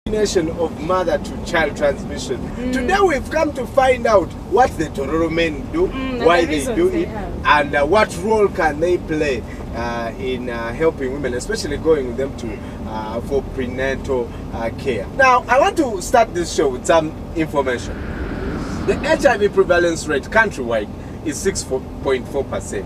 Of mother to child transmission. Today we've come to find out what the TORORO men do, why they do it, and what role can they play in helping women, especially going with them to for prenatal care. Now, I want to start this show with some information. The HIV prevalence rate countrywide is 6.4%.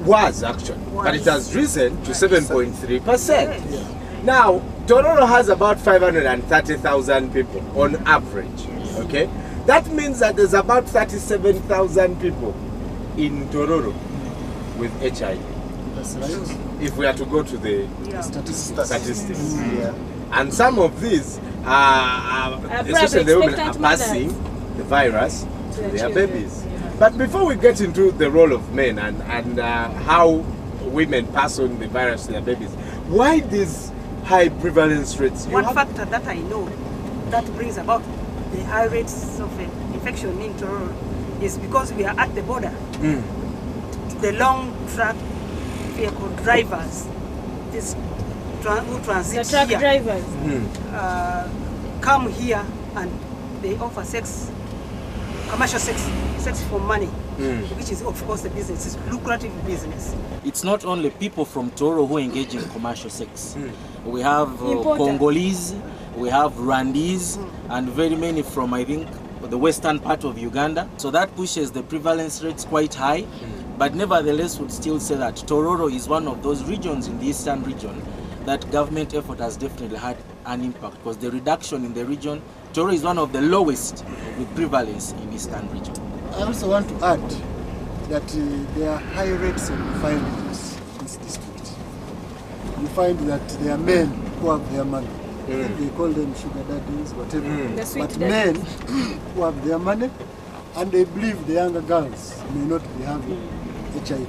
Was actually, but it has risen to 7.3%. Now, TORORO has about 530,000 people on average, okay? That means that there's about 37,000 people in TORORO with HIV. That's right. If we are to go to the statistics. Yeah. And some of these, especially the women, are passing the virus to their babies. But before we get into the role of men and how women pass on the virus to their babies, why these high prevalence rates? One factor that I know that brings about the high rates of infection in TORORO is because we are at the border. The long truck vehicle drivers, who transit the truck here, drivers, come here and they offer sex, commercial sex for money, which is of course the business, it's lucrative business. It's not only people from TORORO who engage in commercial sex. We have Congolese, we have Rwandese, and very many from, I think, the western part of Uganda. So that pushes the prevalence rates quite high. But nevertheless, would still say that TORORO is one of those regions in the eastern region that government effort has definitely had an impact, because the reduction in the region, TORORO is one of the lowest with prevalence in eastern region. I also want to add that there are high rates of violence in this district. You find that there are men who have their money. They call them sugar daddies, whatever. But men who have their money and they believe the younger girls may not be having HIV.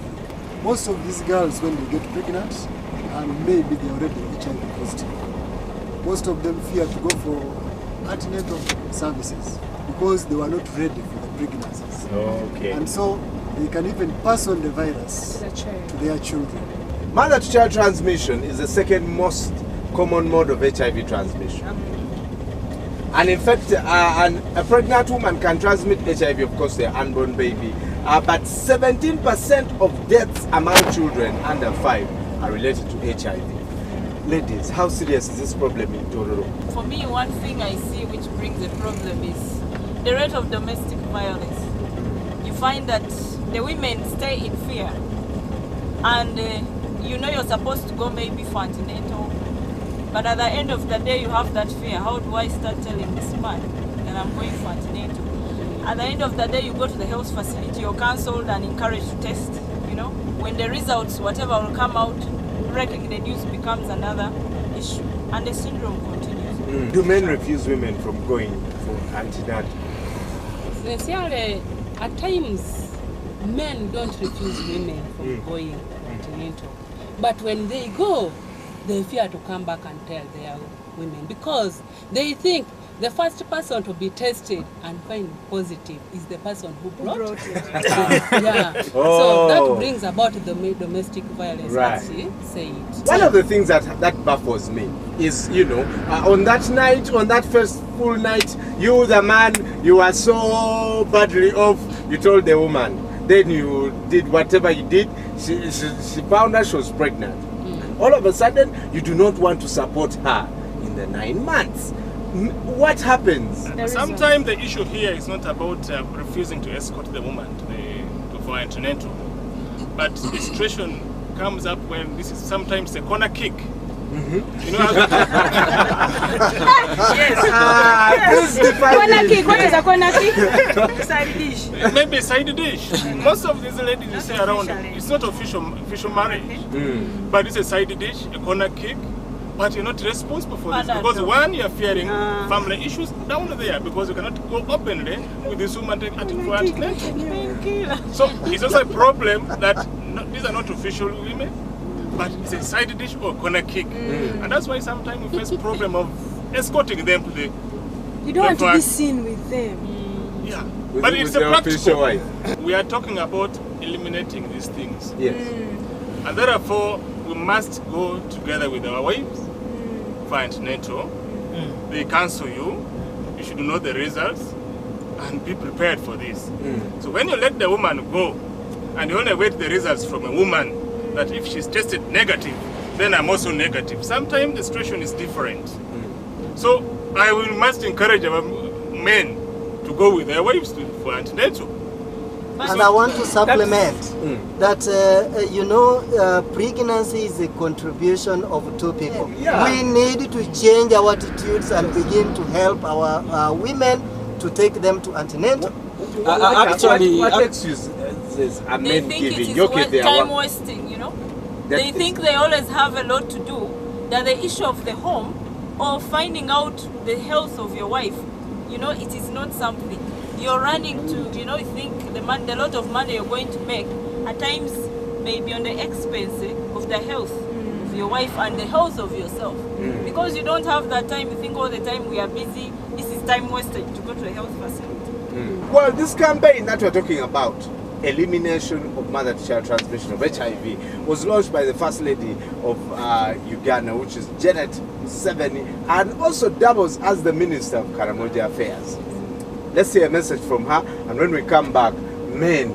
Most of these girls, when they get pregnant, and maybe they're already HIV positive, most of them fear to go for antenatal services because they were not ready for the pregnancies. Okay. And so they can even pass on the virus to their children. Mother-to-child transmission is the second most common mode of HIV transmission. And in fact, a pregnant woman can transmit HIV, of course, their unborn baby. But 17% of deaths among children under 5 are related to HIV. Ladies, how serious is this problem in TORORO? For me, one thing I see which brings the problem is the rate of domestic violence. You find that the women stay in fear, and you know you're supposed to go maybe for antenatal, but at the end of the day you have that fear. How do I start telling this man that I'm going for antenatal? At the end of the day you go to the health facility, you're counseled and encouraged to test. You know, when the results, whatever will come out, breaking the news becomes another issue, and the syndrome continues. Do men refuse women from going for antenatal? Sincerely, at times men don't refuse women from going antenatal, but when they go, they fear to come back and tell their women, because they think the first person to be tested and find positive is the person who brought it. So that brings about the domestic violence, as you say it. One of the things that baffles me is, you know, on that night, on that first full night, you, the man, you are so badly off, you told the woman. Then you did whatever you did, she found out she was pregnant. All of a sudden, you do not want to support her in the 9 months. What happens? Sometimes the issue here is not about refusing to escort the woman to for antenatal, but the situation comes up when this is sometimes a corner kick. You know how corner kick. What is a corner kick? Side dish. Maybe a side dish. Most of these ladies you see around, it's not official marriage, but it's a side dish, a corner kick. But you're not responsible for this, because one, you're fearing family issues down there, because you cannot go openly with this woman for antenatal. So it's also a problem that these are not official women, but it's a side dish or corner kick. And that's why sometimes we face problem of escorting them to the... You don't want to be seen with them. Yeah, but it's a practical. We are talking about eliminating these things. Yes. And therefore, we must go together with our wives for antenatal they cancel you. You should know the results and be prepared for this. So when you let the woman go, and you only wait the results from a woman, that if she's tested negative, then I'm also negative. Sometimes the situation is different. So I must encourage our men to go with their wives for antenatal. And I want to supplement that, pregnancy is a contribution of two people. We need to change our attitudes and begin to help our women to take them to antenatal. Actually, what excuses are They men think giving? it is time wasting, you know. They think they always have a lot to do. That the issue of the home or finding out the health of your wife, it is not something. You're running to, you think the lot of money you're going to make at times may be on the expense of the health of your wife and the health of yourself. Because you don't have that time, you think all the time we are busy, this is time wasted to go to a health facility. Well, this campaign that we're talking about, elimination of mother-to-child transmission of HIV, was launched by the First Lady of Uganda, which is Janet Museveni, and also doubles as the Minister of Karamoja Affairs. Let's hear a message from her, and when we come back, men,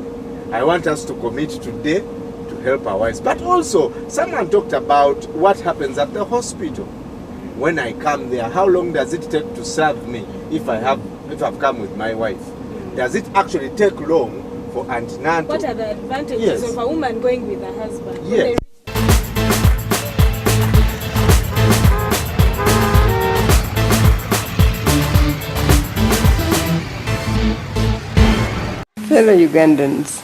I want us to commit today to help our wives. But also, someone talked about what happens at the hospital. When I come there, how long does it take to serve me if I've come with my wife? Does it actually take long for antenatal? What are the advantages of a woman going with her husband? Yes. Fellow Ugandans,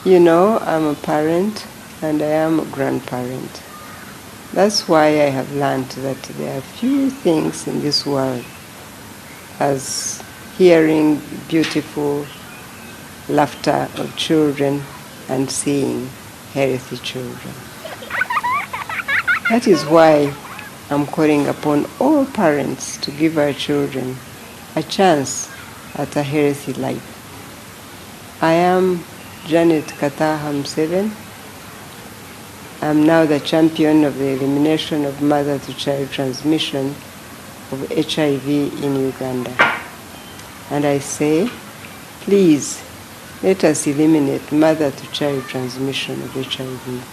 I'm a parent and I am a grandparent. That's why I have learned that there are few things in this world as hearing beautiful laughter of children and seeing healthy children. That is why I'm calling upon all parents to give our children a chance at a healthy life. I am Janet Kataha Museveni. I'm now the champion of the elimination of mother-to-child transmission of HIV in Uganda. And I say, please, let us eliminate mother-to-child transmission of HIV.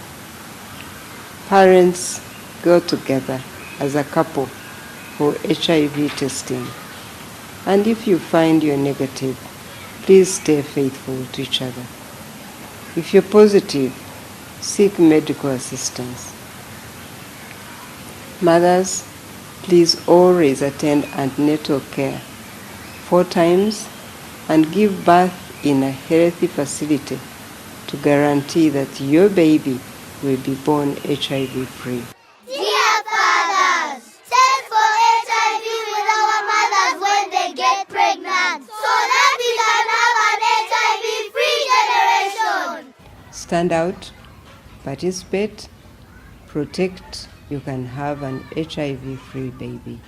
Parents, go together as a couple for HIV testing. And if you find you're negative, please stay faithful to each other. If you're positive, seek medical assistance. Mothers, please always attend antenatal care 4 times and give birth in a healthy facility to guarantee that your baby will be born HIV-free. Dear fathers, send for HIV with our mothers when they get pregnant so that we can have an HIV-free generation. Stand out, participate, protect, you can have an HIV-free baby.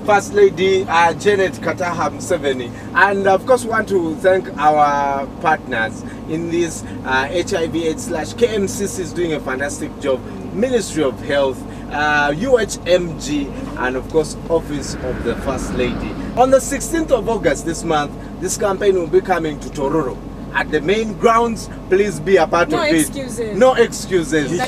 First Lady Janet Kataha Museveni, and of course we want to thank our partners in this HIV/KMCC is doing a fantastic job, Ministry of Health, UHMG, and of course Office of the First Lady. On the 16th of August this month, this campaign will be coming to Tororo. At the main grounds, please be a part of it. No excuses. You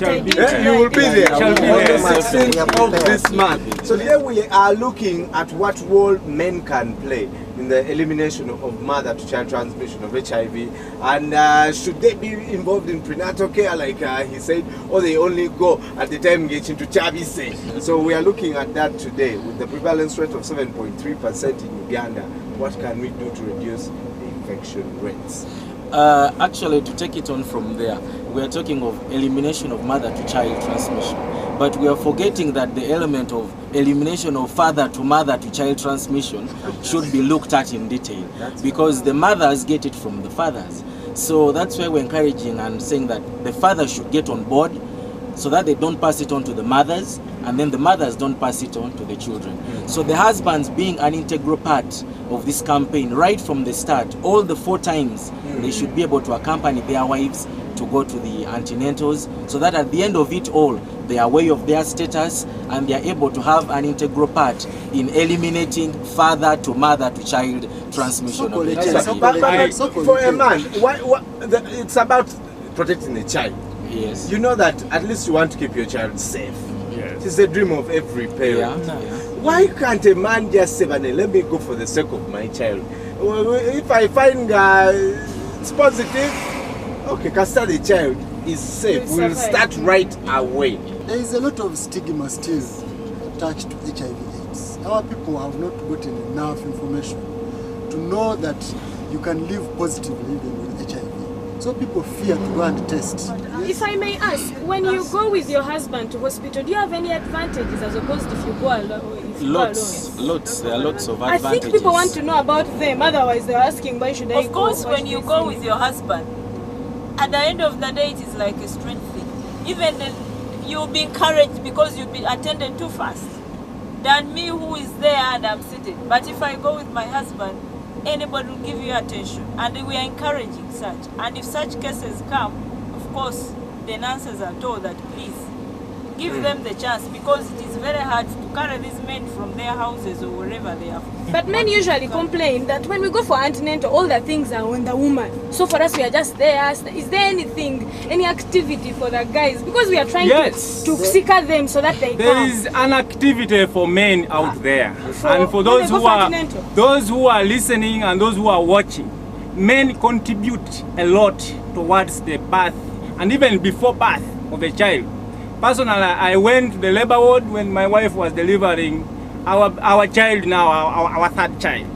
will be there on the 16th of this month. So here we are looking at what role men can play in the elimination of mother-to-child transmission of HIV. And should they be involved in prenatal care, like he said, or they only go at the time getting to Chabise? So we are looking at that today with the prevalence rate of 7.3% in Uganda. What can we do to reduce the infection rates? Actually, to take it on from there, we are talking of elimination of mother-to-child transmission. But we are forgetting that the element of elimination of father-to-mother-to-child transmission should be looked at in detail, because the mothers get it from the fathers. So that's why we're encouraging and saying that the fathers should get on board so that they don't pass it on to the mothers, and then the mothers don't pass it on to the children. So the husbands being an integral part of this campaign right from the start, all the 4 times they should be able to accompany their wives to go to the antenatals, so that at the end of it all, they are aware of their status and they are able to have an integral part in eliminating father to mother to child transmission of HIV. But for a man, it's about protecting the child. Yes. You know that at least you want to keep your child safe. Yes. It's a dream of every parent. Why can't a man just say, let me go for the sake of my child? If I find it's positive, okay, cast the child is safe. We'll start right away. There is a lot of stigma still attached to HIV/AIDS. Our people have not gotten enough information to know that you can live positively even with HIV. So people fear to go and test. If I may ask, when you go with your husband to hospital, do you have any advantages as opposed if you go alone? Lots. There are lots of advantages. I think people want to know about them. Otherwise, they're asking why should I go? Of course, when you go with your husband, at the end of the day, it is like a strange thing. Even you'll be encouraged because you'll be attended to first than me who is there and I'm sitting. But if I go with my husband, anybody will give you attention, and we are encouraging such. And if such cases come, of course, the nurses are told that please give them the chance, because it is very hard to carry these men from their houses or wherever they are. But men usually complain that when we go for antenatal, all the things are on the woman. So for us, we are just there. Is there anything, any activity for the guys? Because we are trying to seek them so that they There come. is an activity for men out there. And for when those who are listening and those who are watching, men contribute a lot towards the birth and even before birth of a child. Personally, I went to the labor ward when my wife was delivering our child now, our third child.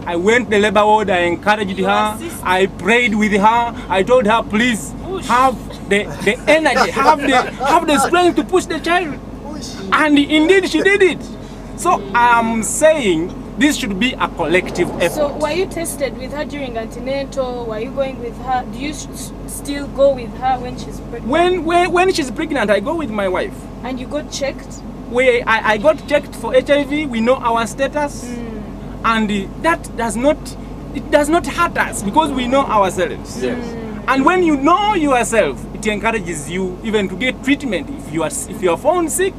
I went to the labor ward, I encouraged her, I prayed with her, I told her, please have the energy, have the strength to push the child. And indeed she did it. So I'm saying this should be a collective effort. So were you tested with her during antenatal? Were you going with her? Do you still go with her when she's pregnant? When she's pregnant, I go with my wife. And you got checked? I got checked for HIV. We know our status, and that does not hurt us because we know ourselves. Yes. And when you know yourself, it encourages you even to get treatment if you are found sick,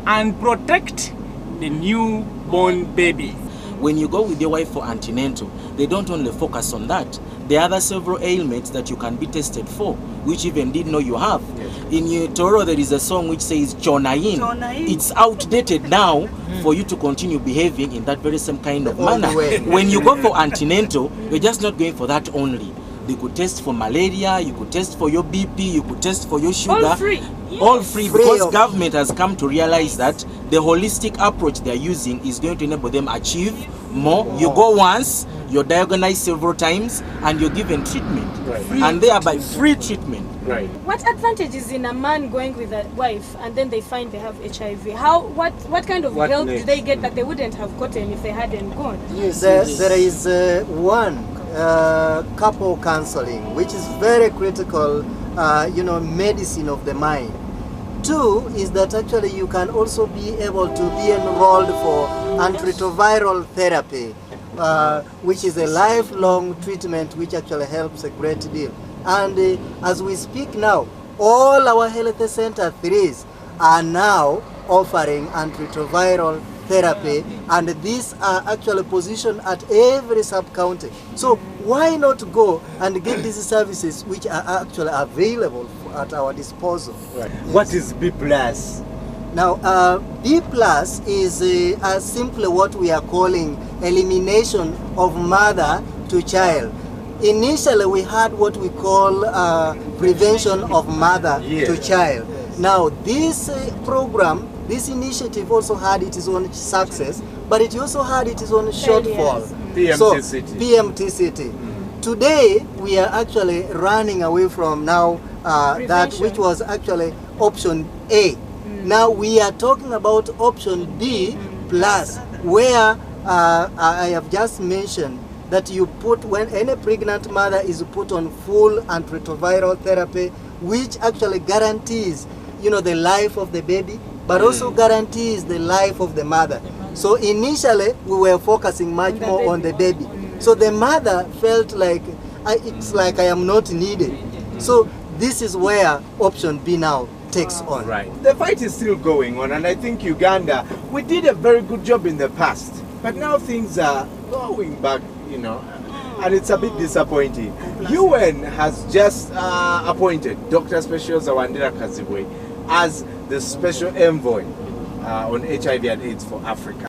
and protect the newborn baby. When you go with your wife for antenatal, they don't only focus on that. There are other several ailments that you can be tested for, which you even didn't know you have. In TORORO, there is a song which says Chonain. It's outdated now for you to continue behaving in that very same kind of manner. When you go for antenatal, you're just not going for that only. They could test for malaria, you could test for your BP, you could test for your sugar. All free. Yes. All free, because government has come to realize that the holistic approach they're using is going to enable them achieve more. You go once, you're diagnosed several times, and you're given treatment. And thereby free treatment. What advantage is in a man going with a wife and then they find they have HIV? What kind of help do they get that they wouldn't have gotten if they hadn't gone? Yes, there is one couple counseling, which is very critical, medicine of the mind. Two is that actually you can also be able to be enrolled for antiretroviral therapy, which is a lifelong treatment which actually helps a great deal. And as we speak now, all our health center 3s are now offering antiretroviral therapy, and these are actually positioned at every sub-county. So why not go and get these services which are actually available at our disposal? What is B+? Now, B+ is simply what we are calling elimination of mother to child. Initially, we had what we call prevention of mother to child. Now, this program, this initiative also had its own success, but it also had its own shortfall. PMTCT. Today, we are actually running away from now that which was actually option A. Now we are talking about option B+, where I have just mentioned that you put, when any pregnant mother is put on full antiretroviral therapy, which actually guarantees, the life of the baby, but also guarantees the life of the mother. So initially, we were focusing much more on the baby. So the mother felt like, it's like I am not needed. So this is where option B now takes on. Right. The fight is still going on, and I think Uganda, we did a very good job in the past, but now things are going back, you know, and it's a bit disappointing. UN has just appointed Dr. Special Zawandira Kazibwe as the special envoy on HIV and AIDS for Africa.